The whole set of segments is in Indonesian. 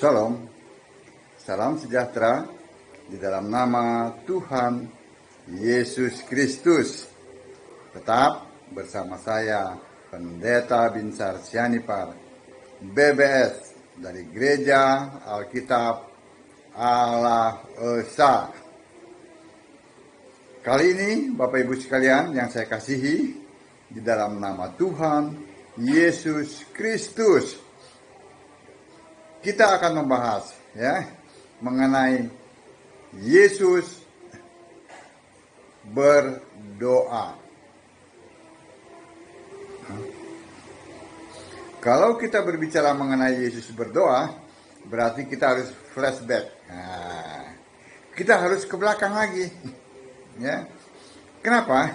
Shalom, salam sejahtera di dalam nama Tuhan Yesus Kristus. Tetap bersama saya, Pendeta Binsar Sianipar, BBS dari Gereja Alkitab Allah Esa. Kali ini Bapak Ibu sekalian yang saya kasihi, di dalam nama Tuhan Yesus Kristus, kita akan membahas mengenai Yesus berdoa. Kalau kita berbicara mengenai Yesus berdoa, berarti kita harus flashback. Kita harus ke belakang lagi. Kenapa?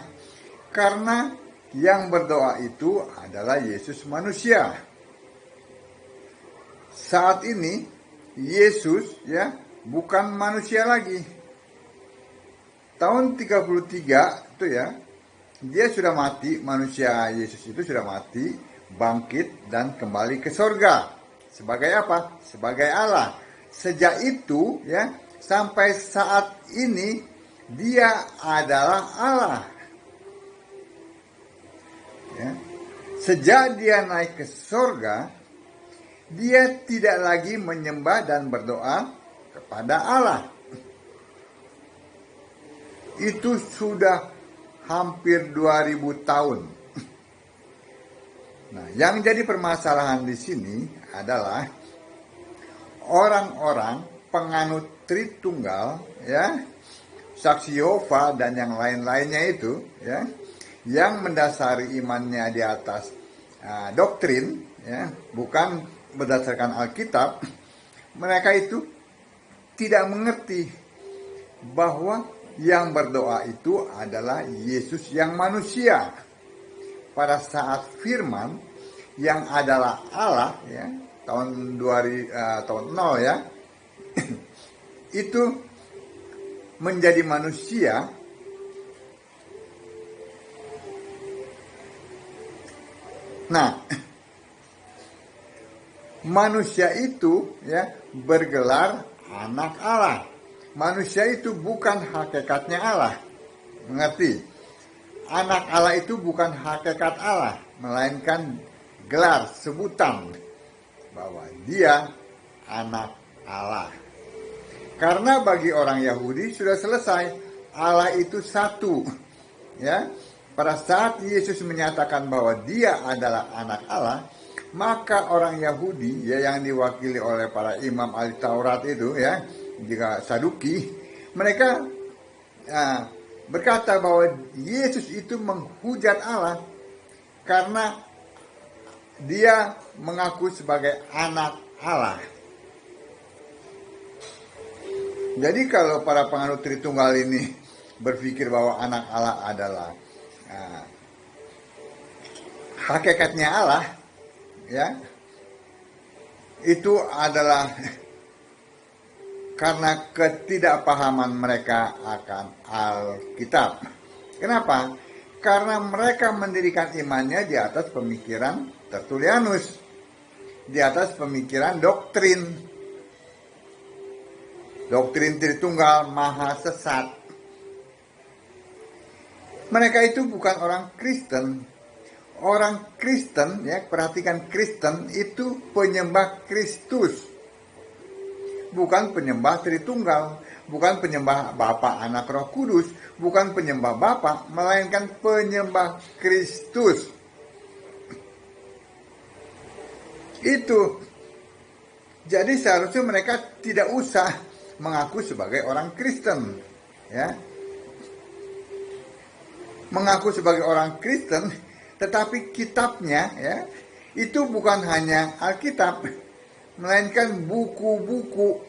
Karena yang berdoa itu adalah Yesus manusia. Saat ini Yesus bukan manusia lagi. Tahun 33 itu dia sudah mati, manusia Yesus itu sudah mati, bangkit dan kembali ke sorga. Sebagai apa? Sebagai Allah. Sejak itu sampai saat ini dia adalah Allah. Sejak dia naik ke sorga, dia tidak lagi menyembah dan berdoa kepada Allah. Itu sudah hampir 2000 tahun. Nah, yang jadi permasalahan di sini adalah orang-orang penganut Tritunggal, Saksi Yehova dan yang lain-lainnya itu, yang mendasari imannya di atas doktrin, bukan berdasarkan Alkitab. Mereka itu tidak mengerti bahwa yang berdoa itu adalah Yesus yang manusia. Pada saat firman yang adalah Allah tahun 0 itu menjadi manusia. Nah, manusia itu bergelar anak Allah. Manusia itu bukan hakikatnya Allah. Mengerti? Anak Allah itu bukan hakikat Allah, melainkan gelar, sebutan bahwa dia anak Allah. Karena bagi orang Yahudi sudah selesai, Allah itu satu. Pada saat Yesus menyatakan bahwa dia adalah anak Allah, maka orang Yahudi yang diwakili oleh para imam ahli Taurat itu juga Saduki, mereka berkata bahwa Yesus itu menghujat Allah karena dia mengaku sebagai anak Allah. Jadi kalau para penganut Tritunggal ini berpikir bahwa anak Allah adalah hakikatnya Allah, itu adalah karena ketidakpahaman mereka akan Alkitab. Kenapa? Karena mereka mendirikan imannya di atas pemikiran Tertullianus, di atas pemikiran doktrin Tritunggal maha sesat. Mereka itu bukan orang Kristen. Orang Kristen, perhatikan, Kristen itu penyembah Kristus, bukan penyembah Tritunggal, bukan penyembah Bapa, Anak, Roh Kudus, bukan penyembah Bapa, melainkan penyembah Kristus. Itu. Jadi seharusnya mereka tidak usah mengaku sebagai orang Kristen, mengaku sebagai orang Kristen, tetapi kitabnya itu bukan hanya Alkitab, melainkan buku-buku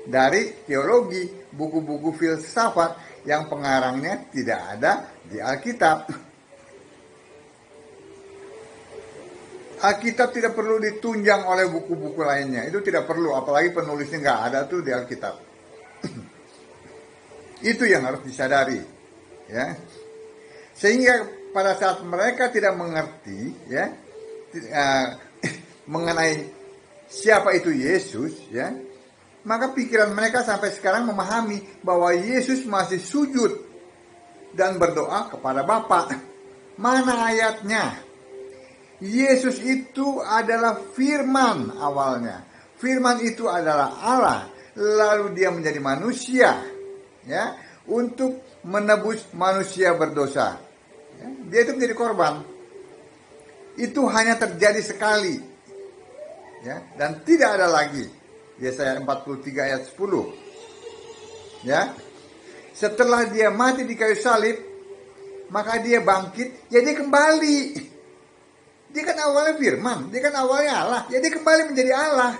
dari teologi, buku-buku filsafat yang pengarangnya tidak ada di Alkitab. Alkitab tidak perlu ditunjang oleh buku-buku lainnya, itu tidak perlu, apalagi penulisnya nggak ada tuh di Alkitab. Itu yang harus disadari, sehingga pada saat mereka tidak mengerti mengenai siapa itu Yesus, ya, maka pikiran mereka sampai sekarang memahami bahwa Yesus masih sujud dan berdoa kepada Bapa. Mana ayatnya? Yesus itu adalah firman awalnya. Firman itu adalah Allah, lalu dia menjadi manusia, ya, untuk menebus manusia berdosa. Ya, dia itu menjadi korban. Itu hanya terjadi sekali, ya, dan tidak ada lagi. Yesaya 43 ayat 10. Ya. Setelah dia mati di kayu salib, maka dia bangkit, jadi kembali. Dia kan awalnya firman, dia kan awalnya Allah, jadi kembali menjadi Allah.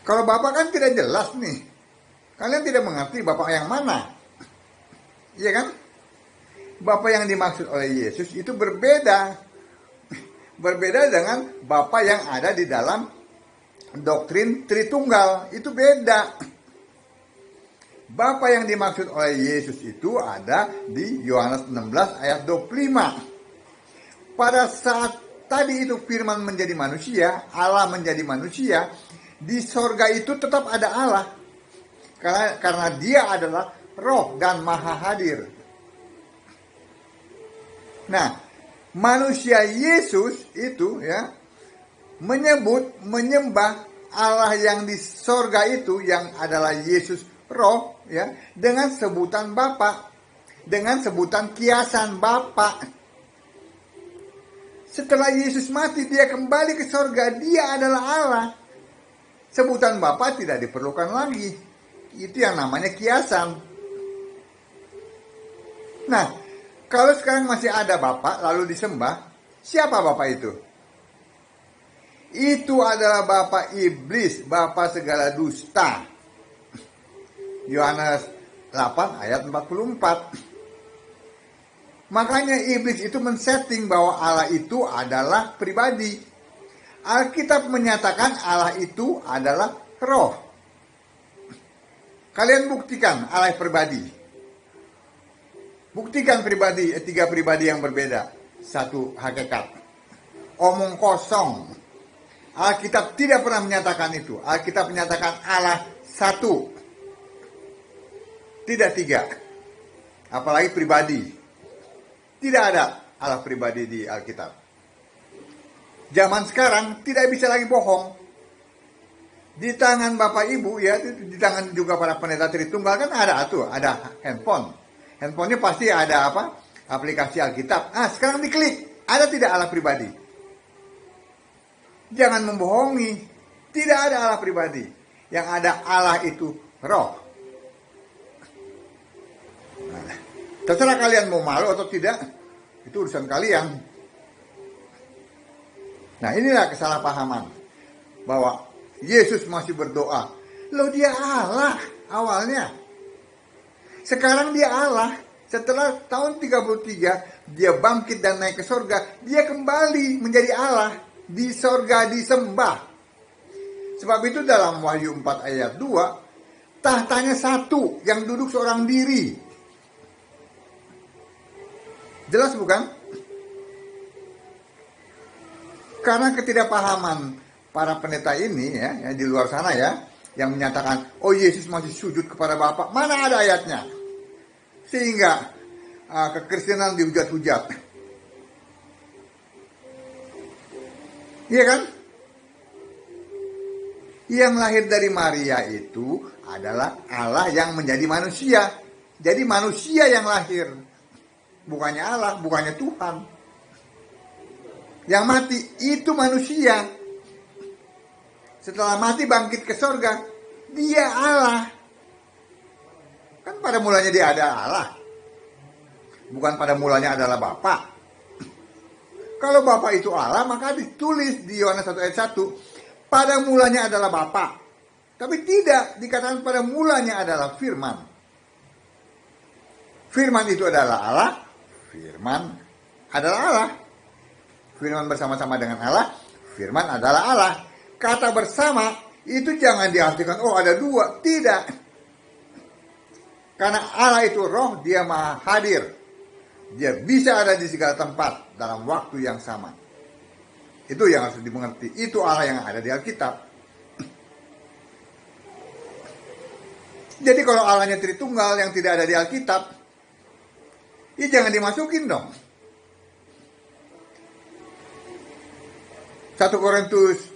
Kalau Bapak kan tidak jelas nih. Kalian tidak mengerti Bapak yang mana. Iya kan? Bapak yang dimaksud oleh Yesus itu berbeda. Berbeda dengan Bapa yang ada di dalam doktrin Tritunggal. Itu beda. Bapa yang dimaksud oleh Yesus itu ada di Yohanes 16 ayat 25. Pada saat tadi itu firman menjadi manusia, Allah menjadi manusia, di sorga itu tetap ada Allah. Karena dia adalah roh dan maha hadir. Nah, manusia Yesus itu, ya, menyembah Allah yang di sorga itu, yang adalah Yesus roh, ya, dengan sebutan Bapa, dengan sebutan kiasan Bapa. Setelah Yesus mati, dia kembali ke sorga, dia adalah Allah. Sebutan Bapa tidak diperlukan lagi. Itu yang namanya kiasan. Nah, kalau sekarang masih ada Bapa lalu disembah, siapa Bapa itu? Itu adalah Bapa iblis, Bapa segala dusta. Yohanes 8 ayat 44. Makanya iblis itu men-setting bahwa Allah itu adalah pribadi. Alkitab menyatakan Allah itu adalah roh. Kalian buktikan Allah pribadi. Buktikan pribadi, tiga pribadi yang berbeda. Satu hakikat. Omong kosong. Alkitab tidak pernah menyatakan itu. Alkitab menyatakan Allah satu. Tidak tiga. Apalagi pribadi. Tidak ada Allah pribadi di Alkitab. Zaman sekarang tidak bisa lagi bohong. Di tangan Bapak Ibu, ya, di tangan juga para pendeta Tritunggal kan ada tuh, ada handphone. Handphonenya pasti ada apa? Aplikasi Alkitab. Sekarang diklik, ada tidak Allah pribadi? Jangan membohongi. Tidak ada Allah pribadi. Yang ada Allah itu roh. Nah, terserah kalian mau malu atau tidak, itu urusan kalian. Nah, inilah kesalahpahaman bahwa Yesus masih berdoa. Loh, dia Allah awalnya. Sekarang dia Allah. Setelah tahun 33, dia bangkit dan naik ke sorga. Dia kembali menjadi Allah. Di sorga disembah. Sebab itu dalam Wahyu 4 ayat 2, tahtanya satu yang duduk seorang diri. Jelas bukan? Karena ketidakpahaman para pendeta ini, ya, di luar sana, ya, yang menyatakan, oh Yesus masih sujud kepada Bapa. Mana ada ayatnya? Sehingga kekristenan dihujat-hujat. Iya kan? Yang lahir dari Maria itu adalah Allah yang menjadi manusia. Jadi manusia yang lahir. Bukannya Allah, bukannya Tuhan. Yang mati itu manusia. Setelah mati bangkit ke sorga, dia Allah. Kan pada mulanya dia ada Allah. Bukan pada mulanya adalah Bapa. Kalau Bapa itu Allah, maka ditulis di Yohanes 1 ayat 1, pada mulanya adalah Bapa. Tapi tidak, dikatakan pada mulanya adalah Firman. Firman itu adalah Allah, Firman adalah Allah. Firman bersama-sama dengan Allah, Firman adalah Allah. Kata bersama itu jangan diartikan, oh ada dua. Tidak. Karena Allah itu roh, dia maha hadir. Dia bisa ada di segala tempat dalam waktu yang sama. Itu yang harus dimengerti. Itu Allah yang ada di Alkitab. Jadi kalau Allahnya Tritunggal yang tidak ada di Alkitab, ya jangan dimasukin dong. 1 Korintus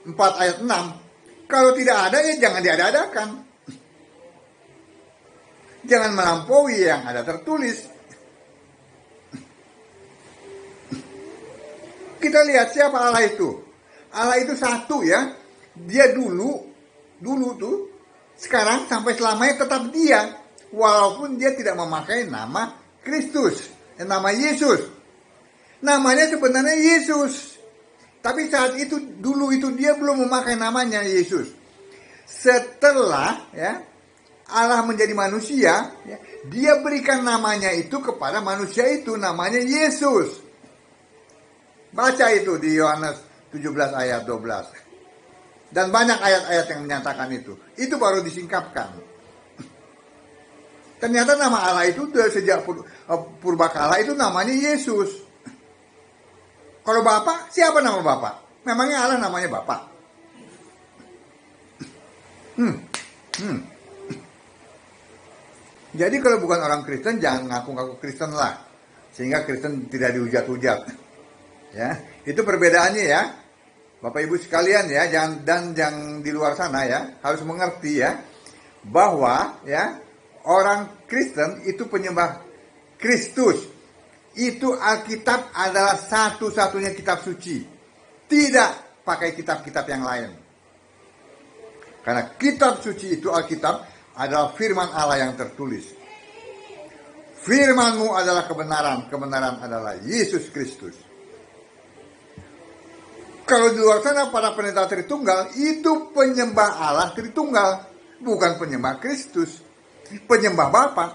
4 ayat 6, kalau tidak ada ya jangan diada-adakan. Jangan melampaui yang ada tertulis. Kita lihat siapa Allah itu. Allah itu satu ya. Dia dulu tuh, sekarang sampai selamanya tetap dia. Walaupun dia tidak memakai nama Kristus, nama Yesus. Namanya sebenarnya Yesus. Tapi saat itu, dulu itu dia belum memakai namanya Yesus. Setelah ya Allah menjadi manusia, ya, dia berikan namanya itu kepada manusia itu, namanya Yesus. Baca itu di Yohanes 17 ayat 12. Dan banyak ayat-ayat yang menyatakan itu. Itu baru disingkapkan. Ternyata nama Allah itu sejak purbakala itu namanya Yesus. Kalau Bapa, siapa nama Bapa? Memangnya Allah namanya Bapa? Jadi kalau bukan orang Kristen, jangan ngaku-ngaku Kristen lah. Sehingga Kristen tidak dihujat-hujat. Ya, itu perbedaannya ya. Bapak Ibu sekalian ya, jangan di luar sana ya, harus mengerti ya bahwa ya orang Kristen itu penyembah Kristus. Itu Alkitab adalah satu-satunya kitab suci. Tidak pakai kitab-kitab yang lain. Karena kitab suci itu Alkitab adalah firman Allah yang tertulis. Firman-Mu adalah kebenaran, kebenaran adalah Yesus Kristus. Kalau di luar sana para pendeta Tritunggal itu penyembah Allah Tritunggal, bukan penyembah Kristus, penyembah Bapa.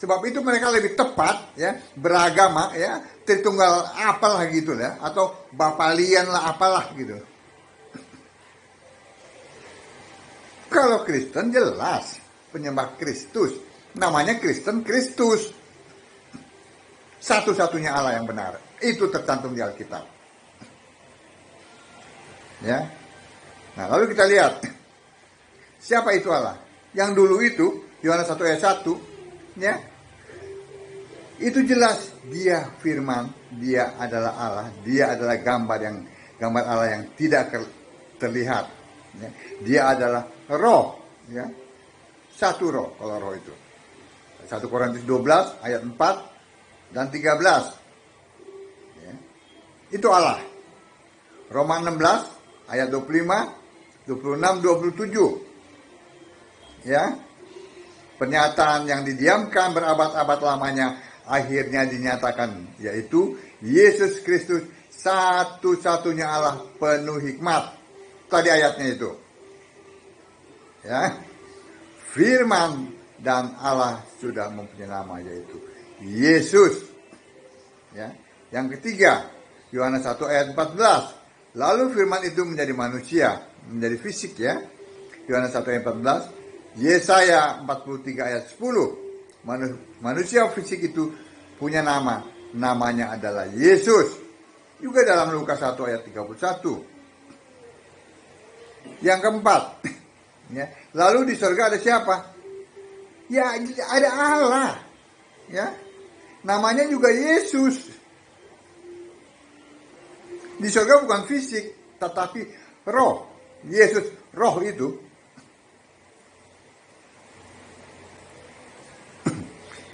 Sebab itu mereka lebih tepat ya beragama ya Tritunggal apalah gitu ya, atau Bapalian lah apalah gitu. Kalau Kristen jelas penyembah Kristus, namanya Kristen Kristus. Satu-satunya Allah yang benar. Itu tercantum di Alkitab. Ya. Nah, lalu kita lihat siapa itu Allah? Yang dulu itu Yohanes 1 ayat 1 ya. Itu jelas dia firman, dia adalah Allah, dia adalah gambar Allah yang tidak terlihat. Ya. Dia adalah roh, ya. Satu roh kalau roh itu. 1 Korintus 12 ayat 4 dan 13. Ya. Itu Allah. Roma 16 ayat 25, 26, 27. Ya. Pernyataan yang didiamkan berabad-abad lamanya akhirnya dinyatakan, yaitu Yesus Kristus satu-satunya Allah penuh hikmat. Tadi ayatnya itu. Ya. Firman dan Allah sudah mempunyai nama, yaitu Yesus. Ya. Yang ketiga, Yohanes 1 ayat 14. Lalu firman itu menjadi manusia, menjadi fisik ya. Yohanes 1 ayat 14. Yesaya 43 ayat 10. Manusia fisik itu punya nama. Namanya adalah Yesus. Juga dalam Lukas 1 ayat 31. Yang keempat. Ya, lalu di surga ada siapa? Ya ada Allah. Ya. Namanya juga Yesus. Di surga bukan fisik, tetapi roh. Yesus, roh itu.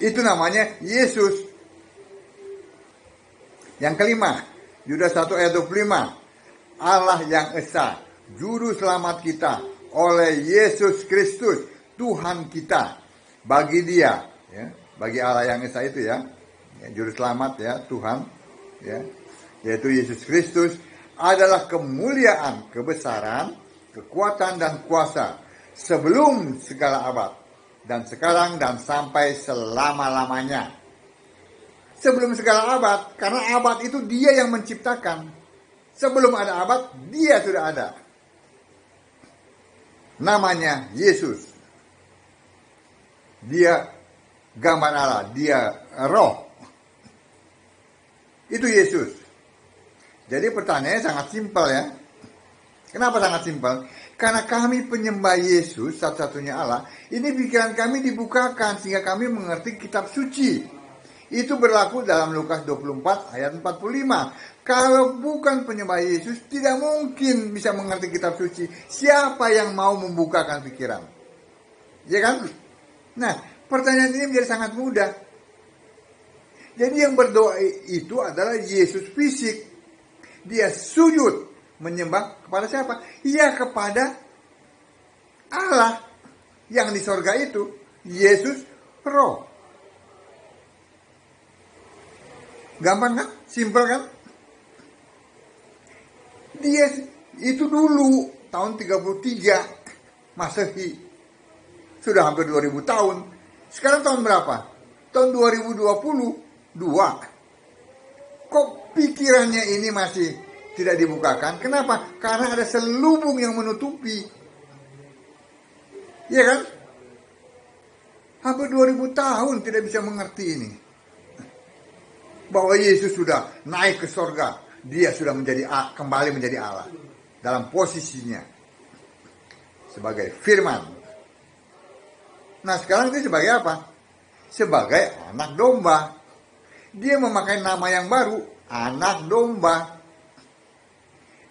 Itu namanya Yesus. Yang kelima, Yudas 1 ayat 25. Allah yang esa, juru selamat kita oleh Yesus Kristus, Tuhan kita. Bagi dia, ya, bagi Allah yang esa itu ya, juru selamat ya, Tuhan, ya. Yaitu Yesus Kristus, adalah kemuliaan, kebesaran, kekuatan dan kuasa sebelum segala abad, dan sekarang dan sampai selama-lamanya. Sebelum segala abad, karena abad itu dia yang menciptakan. Sebelum ada abad, dia sudah ada. Namanya Yesus. Dia gambar Allah, dia roh. Itu Yesus. Jadi pertanyaannya sangat simpel ya. Kenapa sangat simpel? Karena kami penyembah Yesus, satu-satunya Allah, ini pikiran kami dibukakan sehingga kami mengerti kitab suci. Itu berlaku dalam Lukas 24 ayat 45. Kalau bukan penyembah Yesus, tidak mungkin bisa mengerti kitab suci. Siapa yang mau membukakan pikiran? Ya kan? Nah, pertanyaan ini menjadi sangat mudah. Jadi yang berdoa itu adalah Yesus fisik. Dia sujud menyembah kepada siapa? Ya kepada Allah yang di sorga itu. Yesus roh. Gampang kan? Simpel kan? Dia itu dulu tahun 33 Masehi. Sudah hampir 2000 tahun. Sekarang tahun berapa? Tahun 2022. Kok pikirannya ini masih tidak dibukakan? Kenapa? Karena ada selubung yang menutupi. Iya kan? Hampir 2000 tahun tidak bisa mengerti ini. Bahwa Yesus sudah naik ke sorga. Dia sudah kembali menjadi Allah. Dalam posisinya. Sebagai firman. Nah sekarang itu sebagai apa? Sebagai anak domba. Dia memakai nama yang baru. Anak domba.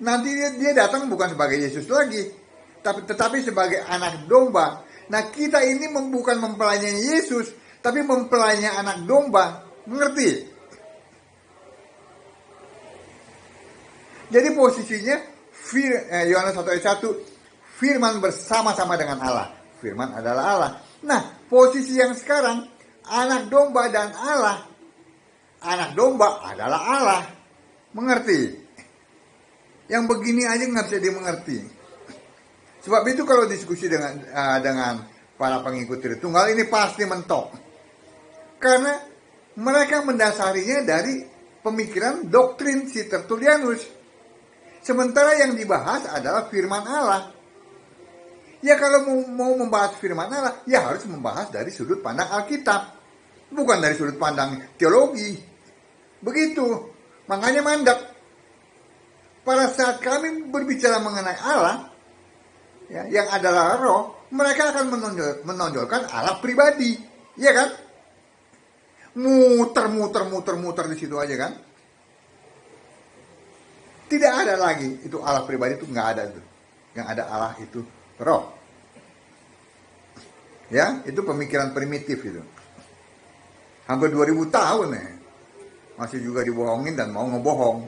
Nanti dia datang bukan sebagai Yesus lagi. Tetapi sebagai anak domba. Nah kita ini bukan mempelainya Yesus. Tapi mempelainya anak domba. Mengerti? Jadi posisinya Yohanes 1 ayat 1, firman bersama-sama dengan Allah. Firman adalah Allah. Nah, posisi yang sekarang anak domba dan Allah. Anak domba adalah Allah. Mengerti? Yang begini aja nggak bisa dimengerti. Sebab itu kalau diskusi dengan para pengikut Tritunggal ini pasti mentok. Karena mereka mendasarinya dari pemikiran doktrin si Tertullianus. Sementara yang dibahas adalah firman Allah. Ya kalau mau membahas firman Allah, ya harus membahas dari sudut pandang Alkitab. Bukan dari sudut pandang teologi. Begitu. Makanya mandek. Pada saat kami berbicara mengenai Allah, ya, yang adalah roh, mereka akan menonjolkan Allah pribadi. Iya kan? Muter di situ aja kan? Tidak ada lagi itu Allah pribadi, itu nggak ada itu. Yang ada Allah itu roh. Ya, itu pemikiran primitif itu. Hampir 2000 tahun ya. Masih juga dibohongin dan mau ngebohong.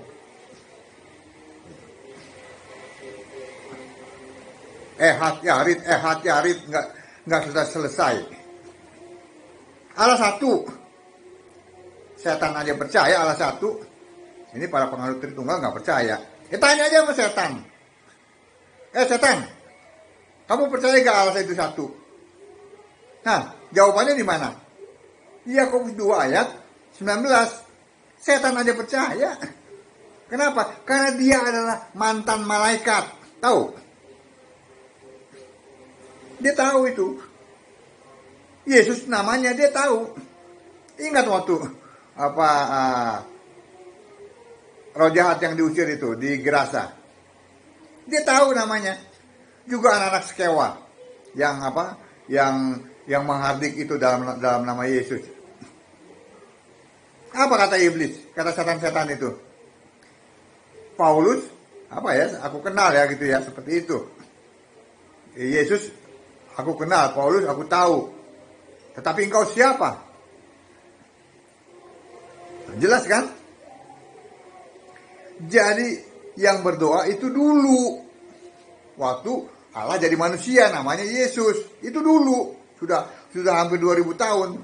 Hat yarit nggak selesai. Allah satu. Setan aja percaya Allah satu. Ini para penganut Tritunggal nggak percaya. Tanya aja sama setan. Setan, kamu percaya gak Allah itu satu? Nah, jawabannya di mana? Yakobus 2 ayat 19. Setan aja percaya. Kenapa? Karena dia adalah mantan malaikat. Tahu? Dia tahu itu. Yesus namanya dia tahu. Ingat waktu roh jahat yang diusir itu di Gerasa. Dia tahu namanya. Juga anak-anak Skewa yang menghardik itu dalam nama Yesus. Apa kata iblis? Kata setan-setan itu. Paulus, aku kenal ya gitu ya, seperti itu. Yesus aku kenal, Paulus aku tahu. Tetapi engkau siapa? Jelas kan? Jadi yang berdoa itu dulu. Waktu Allah jadi manusia namanya Yesus. Itu dulu. Sudah hampir 2000 tahun.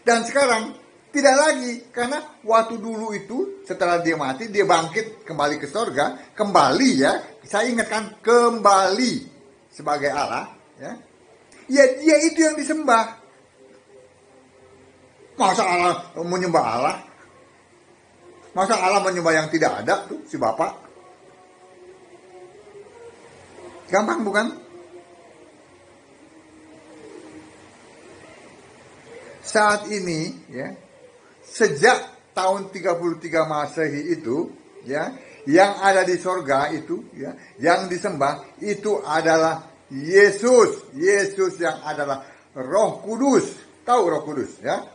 Dan sekarang tidak lagi. Karena waktu dulu itu setelah dia mati, dia bangkit kembali ke surga. Kembali ya. Saya ingatkan kembali sebagai Allah. Ya, dia itu yang disembah. Masa Allah menyembah Allah? Masa Allah menyembah yang tidak ada tuh si Bapak? Gampang bukan? Saat ini ya, sejak tahun 33 Masehi itu ya, Yang ada di sorga itu, ya, yang disembah itu adalah Yesus. Yesus yang adalah Roh Kudus. Tahu Roh Kudus, ya?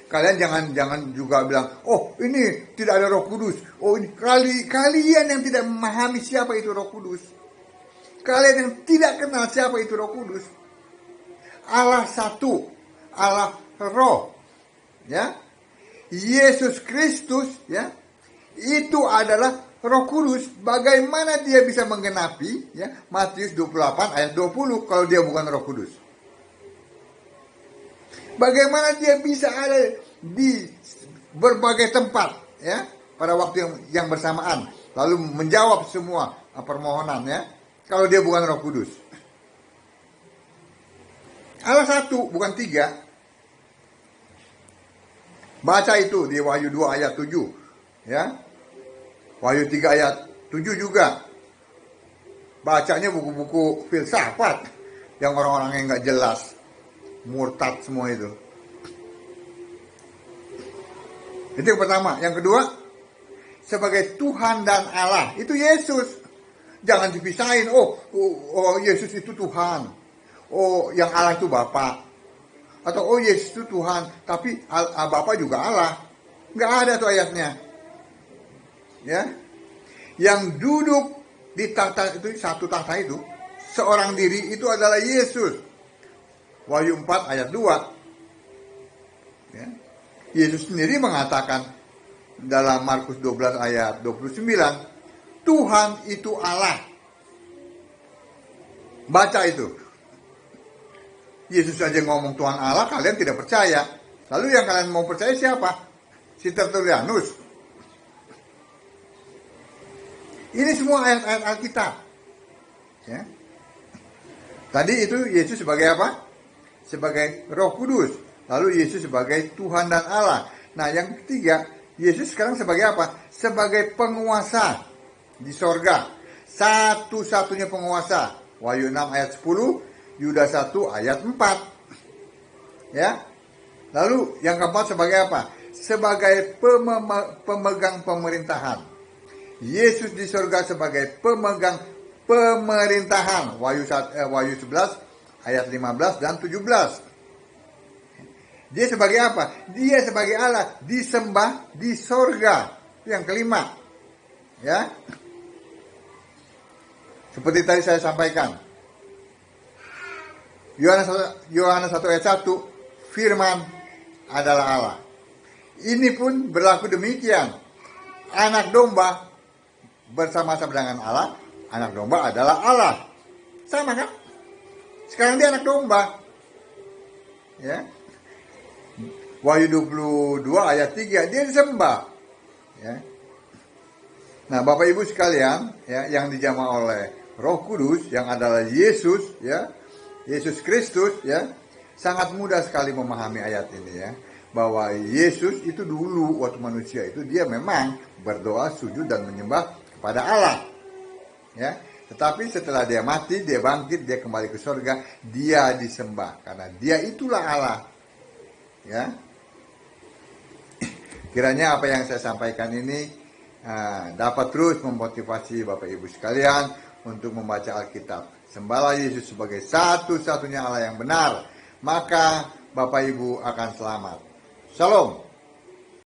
Kalian jangan juga bilang, oh ini tidak ada Roh Kudus. Oh ini kalian yang tidak memahami siapa itu Roh Kudus. Kalian yang tidak kenal siapa itu Roh Kudus. Allah satu, Allah Roh, ya. Yesus Kristus, ya, itu adalah Roh Kudus. Bagaimana dia bisa menggenapi, ya, Matius 28 ayat 20 kalau dia bukan Roh Kudus? Bagaimana dia bisa ada di berbagai tempat, ya, pada waktu yang bersamaan, lalu menjawab semua permohonan, ya, kalau dia bukan Roh Kudus? Allah satu, bukan tiga. Baca itu di Wahyu 2 ayat 7, ya. Wahyu 3 ayat 7 juga. Bacanya buku-buku filsafat yang orang-orang yang nggak jelas, murtad semua itu. Itu yang pertama. Yang kedua, sebagai Tuhan dan Allah, itu Yesus. Jangan dipisahin. Oh, Yesus itu Tuhan. Oh, yang Allah itu Bapa. Atau oh Yesus itu Tuhan, tapi Bapa juga Allah. Nggak ada tuh ayatnya. Ya, yang duduk di tahta itu, satu tahta itu, seorang diri itu adalah Yesus. Wahyu 4 ayat 2. Ya. Yesus sendiri mengatakan dalam Markus 12 ayat 29, Tuhan itu Allah. Baca itu. Yesus aja ngomong Tuhan Allah, kalian tidak percaya. Lalu yang kalian mau percaya siapa? Si Tertullianus. Ini semua ayat-ayat Alkitab. Ya. Tadi itu Yesus sebagai apa? Sebagai Roh Kudus. Lalu Yesus sebagai Tuhan dan Allah. Nah, yang ketiga, Yesus sekarang sebagai apa? Sebagai penguasa di sorga. Satu-satunya penguasa. Wahyu 6 ayat 10, Yudas 1 ayat 4. Ya. Lalu yang keempat sebagai apa? Sebagai pemegang pemerintahan. Yesus di surga sebagai pemegang pemerintahan. Wahyu 11 ayat 15 dan 17. Dia sebagai apa? Dia sebagai Allah, disembah di surga. Yang kelima. Ya. Seperti tadi saya sampaikan. Yohanes 1 ayat 1, firman adalah Allah. Ini pun berlaku demikian. Anak domba bersama-sama dengan Allah, anak domba adalah Allah. Sama kan? Sekarang dia anak domba. Ya. Wahyu 22 ayat 3, dia disembah. Ya. Nah, Bapak Ibu sekalian, ya, yang dijamah oleh Roh Kudus yang adalah Yesus, ya. Yesus Kristus, ya, sangat mudah sekali memahami ayat ini, ya, bahwa Yesus itu dulu waktu manusia itu dia memang berdoa, sujud dan menyembah kepada Allah, ya. Tetapi setelah dia mati, dia bangkit, dia kembali ke surga, dia disembah karena dia itulah Allah, ya. Kiranya apa yang saya sampaikan ini dapat terus memotivasi Bapak Ibu sekalian untuk membaca Alkitab. Sembahlah Yesus sebagai satu-satunya Allah yang benar, maka Bapak Ibu akan selamat. Shalom.